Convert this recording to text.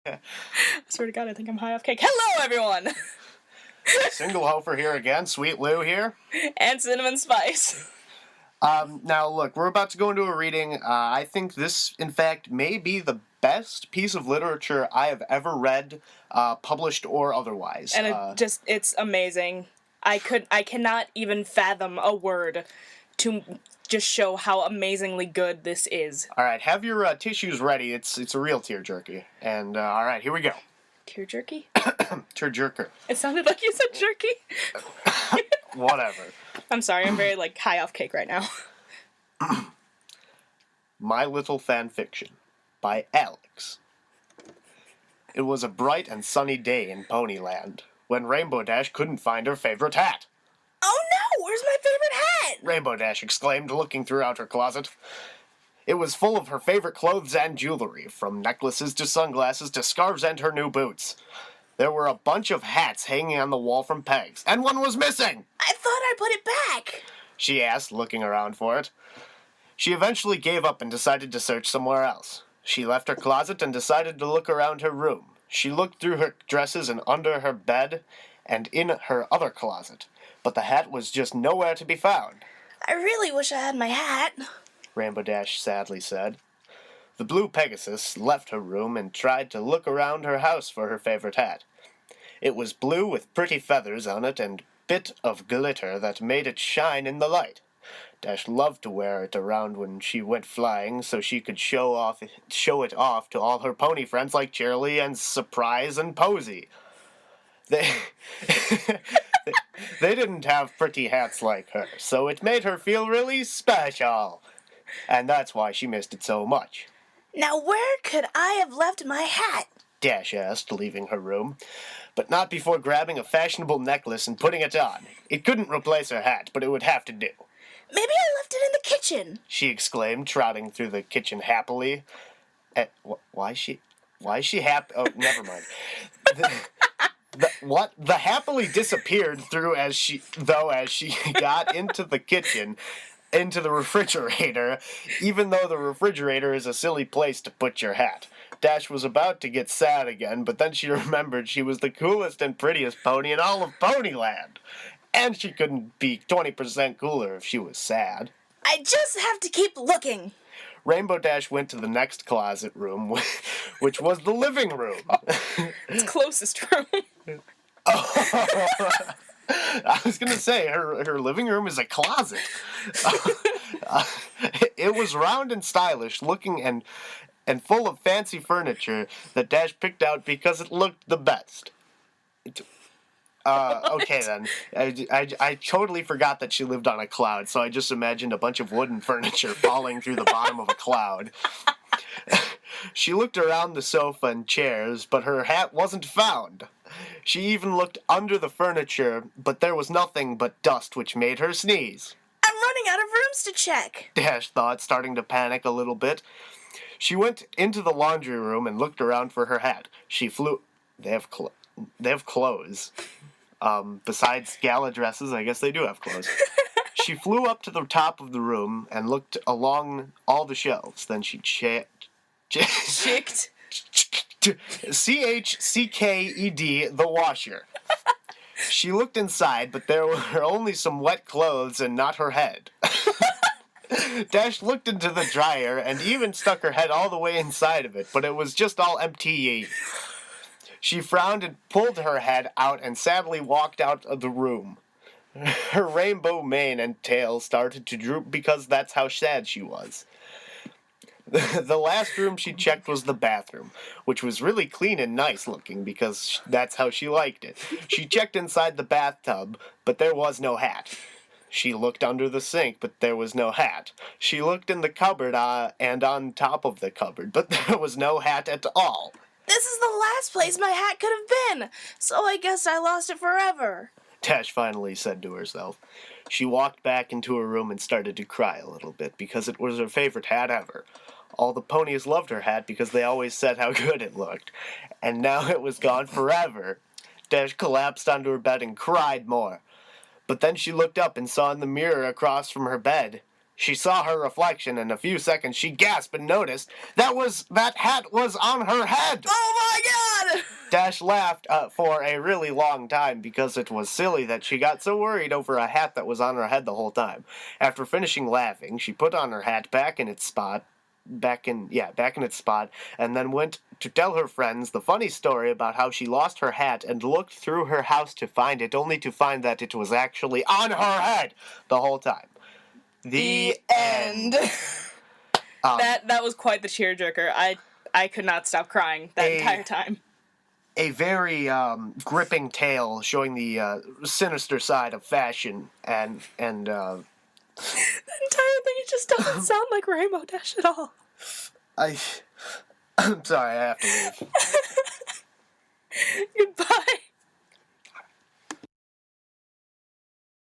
I swear to God, I think I'm high off cake. Hello, everyone! Single Hofer here again, Sweet Lou here. And Cinnamon Spice. Now, look, we're about to go into a reading. I think this, in fact, may be the best piece of literature I have ever read, published or otherwise. And it's amazing. I cannot even fathom a word to just show how amazingly good this is. All right, have your tissues ready. It's a real tear jerky. And, all right, here we go. Tear jerky? Tear jerker. It sounded like you said jerky. Whatever. I'm sorry, I'm very, high off cake right now. My Little Fanfiction by Alex. It was a bright and sunny day in Ponyland when Rainbow Dash couldn't find her favorite hat. Oh no, where's my favorite hat? Rainbow Dash exclaimed, looking throughout her closet. It was full of her favorite clothes and jewelry, from necklaces to sunglasses to scarves and her new boots. There were a bunch of hats hanging on the wall from pegs, and one was missing! I thought I put it back! She asked, looking around for it. She eventually gave up and decided to search somewhere else. She left her closet and decided to look around her room. She looked through her dresses and under her bed and in her other closet, but the hat was just nowhere to be found. I really wish I had my hat, Rainbow Dash sadly said. The blue Pegasus left her room and tried to look around her house for her favorite hat. It was blue with pretty feathers on it and bit of glitter that made it shine in the light. Dash loved to wear it around when she went flying so she could show it off to all her pony friends like Cheerilee and Surprise and Posy. They didn't have pretty hats like her, so it made her feel really special. And that's why she missed it so much. Now where could I have left my hat? Dash asked, leaving her room, but not before grabbing a fashionable necklace and putting it on. It couldn't replace her hat, but it would have to do. Maybe I left it in the kitchen, she exclaimed, trotting through the kitchen happily. Why is she happy? Oh, never mind. The happily disappeared as she got into the kitchen, into the refrigerator, even though the refrigerator is a silly place to put your hat. Dash was about to get sad again, but then she remembered she was the coolest and prettiest pony in all of Ponyland. And she couldn't be 20% cooler if she was sad. I just have to keep looking. Rainbow Dash went to the next closet room, which was the living room. It's closest room. I was going to say, her living room is a closet. It was round and stylish, looking and full of fancy furniture that Dash picked out because it looked the best. Okay then. I totally forgot that she lived on a cloud, so I just imagined a bunch of wooden furniture falling through the bottom of a cloud. She looked around the sofa and chairs, but her hat wasn't found. She even looked under the furniture, but there was nothing but dust, which made her sneeze. I'm running out of rooms to check, Dash thought, starting to panic a little bit. She went into the laundry room and looked around for her hat. She flew... They have clothes. Besides gala dresses, I guess they do have clothes. She flew up to the top of the room and looked along all the shelves. Then she checked. CHCKED, the washer. She looked inside, but there were only some wet clothes and not her head. Dash looked into the dryer and even stuck her head all the way inside of it, but it was just all empty. She frowned and pulled her head out and sadly walked out of the room. Her rainbow mane and tail started to droop because that's how sad she was. The last room she checked was the bathroom, which was really clean and nice looking because that's how she liked it. She checked inside the bathtub, but there was no hat. She looked under the sink, but there was no hat. She looked in the cupboard and on top of the cupboard, but there was no hat at all. This is the last place my hat could have been, so I guess I lost it forever, Dash finally said to herself. She walked back into her room and started to cry a little bit because it was her favorite hat ever. All the ponies loved her hat because they always said how good it looked, and now it was gone forever. Dash collapsed onto her bed and cried more. But then she looked up and saw in the mirror across from her bed. She saw her reflection, and in a few seconds she gasped and noticed that hat was on her head. Oh my God! Dash laughed for a really long time because it was silly that she got so worried over a hat that was on her head the whole time. After finishing laughing, she put on her hat back in its spot, and then went to tell her friends the funny story about how she lost her hat and looked through her house to find it, only to find that it was actually on her head the whole time. The end. That was quite the tearjerker. I could not stop crying that entire time. A very gripping tale showing the sinister side of fashion and the entire thing, it just doesn't sound like Rainbow Dash at all. I'm sorry, I have to leave. Goodbye.